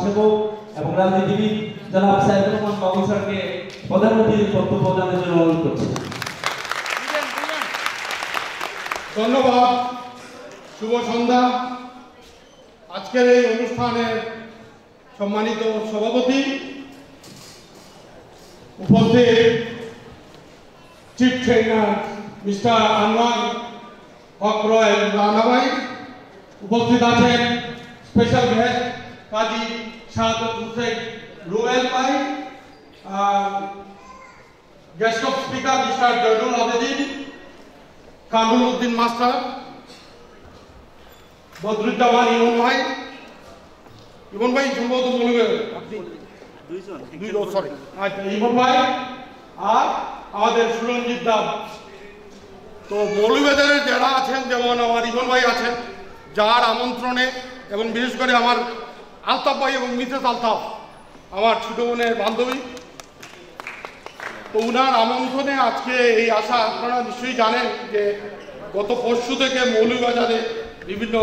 সমাজসেবক এবং রাজনীতিবিদ জনাব সাইফুর রহমান বাবু স্যারকে প্রধান অতিথির বক্তব্য প্রদানের জন্য অনুরোধ করছি। ধন্যবাদ। শুভ সন্ধ্যা। আজকের এই অনুষ্ঠানের সম্মানিত সভাপতি, উপস্থিত chief trainer mister Anwar Haque Roy Rana ভাই, উপস্থিত আছেন স্পেশাল গেস্ট কাজী শাহাদত হোসেন রুবেল ভাই, guest of speaker mister Joynul Abedin, Kamrul Uddin master, Badruzzaman Emon ভাই সম্ভবত বলবে ইমন ভাই আর আমাদের সুরঞ্জিত দাম। তো মৌলভীবাজারের যারা আছেন, যেমন আমার ইমন ভাই আছেন, যার আমন্ত্রণে, এবং বিশেষ করে আমার আলতাফ ভাই এবং মিসেস আলতাফ আমার ছোট বোনের বান্ধবী, তো উনার আমন্ত্রণে আজকে এই আশা। আপনারা নিশ্চয়ই জানেন যে গত পরশু থেকে মৌলভীবাজারে বিভিন্ন